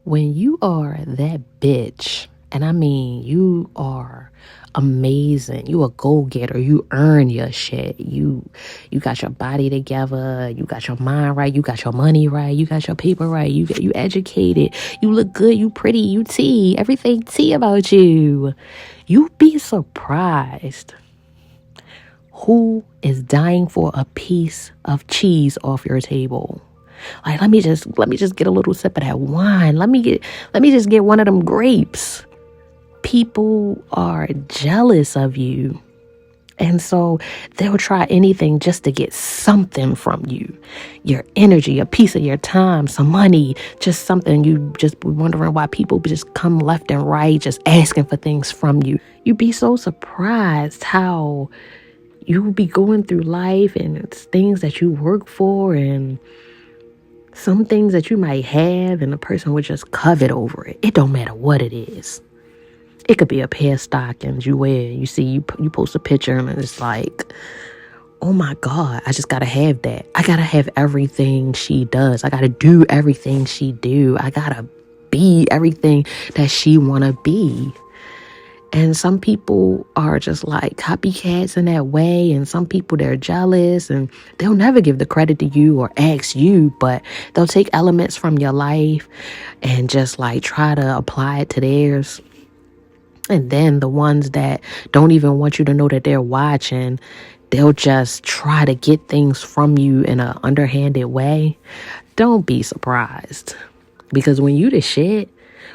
When you are that bitch, and I mean you are amazing, you a go-getter, you earn your shit, you got your body together, you got your mind right, you got your money right, you got your paper right, you educated, you look good, you pretty, you tea, everything tea about you. You be surprised who is dying for a piece of cheese off your table. Like, let me just get a little sip of that wine. Let me just get one of them grapes. People are jealous of you. And so they'll try anything just to get something from you. Your energy, a piece of your time, some money, just something. You just be wondering why people just come left and right, just asking for things from you. You'd be so surprised how you be going through life and it's things that you work for and some things that you might have and the person would just covet over it. It don't matter what it is. It could be a pair of stockings you wear. You see, you post a picture and it's like, oh my God, I just got to have that. I got to have everything she does. I got to do everything she do. I got to be everything that she want to be. And some people are just like copycats in that way. And some people, they're jealous and they'll never give the credit to you or ask you, but they'll take elements from your life and just like try to apply it to theirs. And then the ones that don't even want you to know that they're watching, they'll just try to get things from you in an underhanded way. Don't be surprised. Because when you the shit,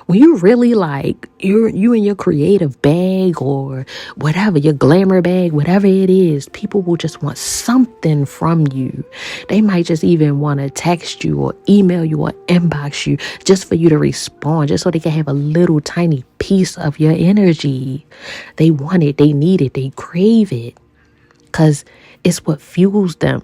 when you really like, you in your creative bag or whatever, your glamour bag, whatever it is, people will just want something from you. They might just even want to text you or email you or inbox you just for you to respond, just so they can have a little tiny piece of your energy. They want it, they need it, they crave it because it's what fuels them.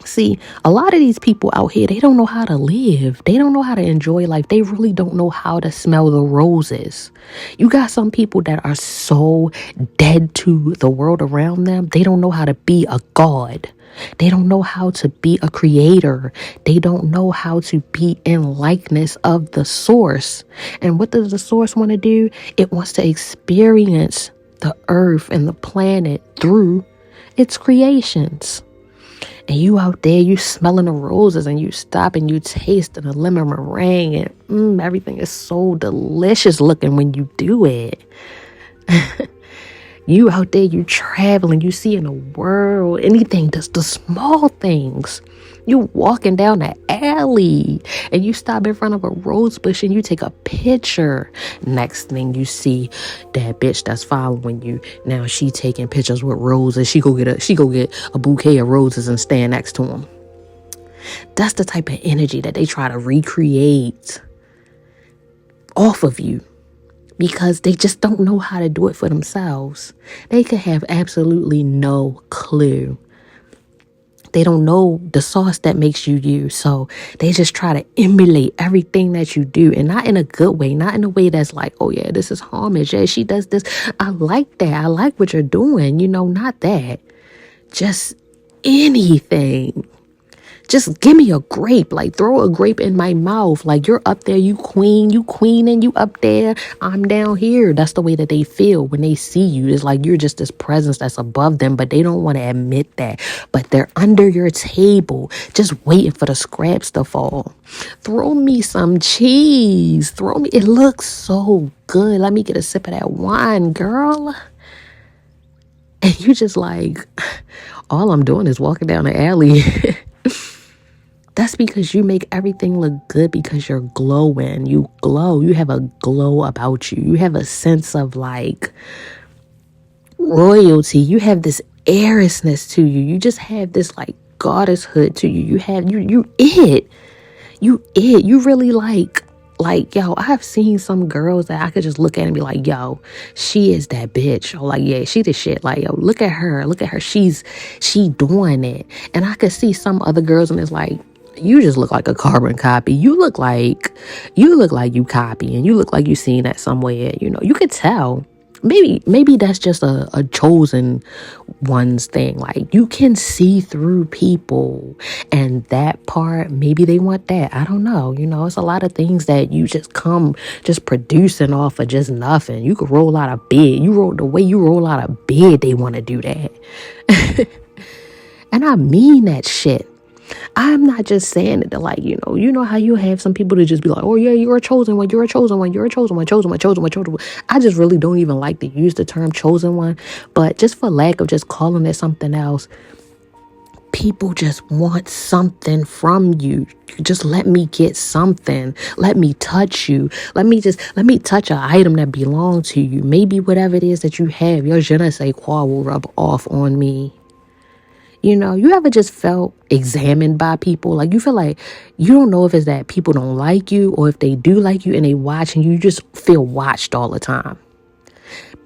See, a lot of these people out here, they don't know how to live. They don't know how to enjoy life. They really don't know how to smell the roses. You got some people that are so dead to the world around them. They don't know how to be a god. They don't know how to be a creator. They don't know how to be in likeness of the source. And what does the source want to do? It wants to experience the earth and the planet through its creations. And you out there, you smelling the roses and you stop and you tasting a lemon meringue and everything is so delicious looking when you do it. You out there, you traveling, you see in the world, anything, just the small things. You walking down the alley and you stop in front of a rose bush and you take a picture. Next thing you see, that bitch that's following you, now she taking pictures with roses. She go get a bouquet of roses and stand next to him. That's the type of energy that they try to recreate off of you. Because they just don't know how to do it for themselves. They could have absolutely no clue. They don't know the sauce that makes you you. So they just try to emulate everything that you do. And not in a good way. Not in a way that's like, oh yeah, this is homage. Yeah, she does this. I like that. I like what you're doing. Not that. Just anything. Just give me a grape, like throw a grape in my mouth. Like you're up there, you queening, you up there, I'm down here. That's the way that they feel when they see you. It's like you're just this presence that's above them, but they don't want to admit that. But they're under your table, just waiting for the scraps to fall. Throw me some cheese. It looks so good. Let me get a sip of that wine, girl. And you just like, all I'm doing is walking down the alley. That's because you make everything look good because you're glowing. You glow. You have a glow about you. You have a sense of like royalty. You have this heiressness to you. You just have this like goddesshood to you. You really like, yo, I've seen some girls that I could just look at and be like, yo, she is that bitch. Or like, yeah, she the shit. Like, yo, look at her. She doing it. And I could see some other girls and it's like, you just look like a carbon copy. You look like you copy and you look like you seen that somewhere. You could tell. maybe that's just a chosen one's thing. Like, you can see through people, and that part, maybe they want that. I don't know. It's a lot of things that you just come just producing off of just nothing. You could roll out of bed. The way you roll out of bed, they want to do that. And I mean that shit. I'm not just saying it to, like, how you have some people to just be like, oh yeah, you're a chosen one, you're a chosen one, you're a chosen one, chosen one, chosen one, chosen one. I just really don't even like to use the term chosen one, but just for lack of just calling it something else, people just want something from you. Just let me get something. Let me touch you. Let me touch an item that belongs to you. Maybe whatever it is that you have, your je ne sais quoi will rub off on me. You ever just felt examined by people? Like, you feel like you don't know if it's that people don't like you or if they do like you and they watching you. You just feel watched all the time.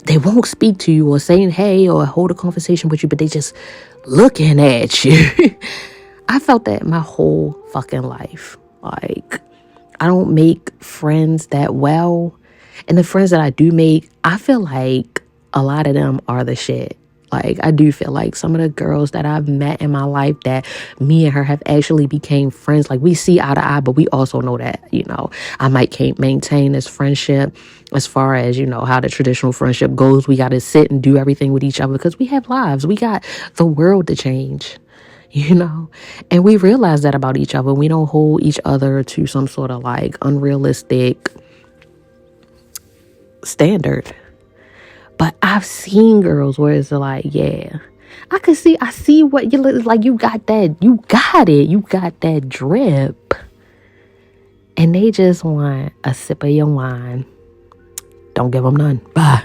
They won't speak to you or saying hey or hold a conversation with you, but they just looking at you. I felt that my whole fucking life. Like, I don't make friends that well. And the friends that I do make, I feel like a lot of them are the shit. Like, I do feel like some of the girls that I've met in my life that me and her have actually became friends. Like, we see eye to eye, but we also know that, I can't maintain this friendship as far as, how the traditional friendship goes. We got to sit and do everything with each other because we have lives. We got the world to change, and we realize that about each other. We don't hold each other to some sort of like unrealistic standard. But I've seen girls where it's like, yeah, I see what you look like. You got that, you got that drip. And they just want a sip of your wine. Don't give them none. Bye.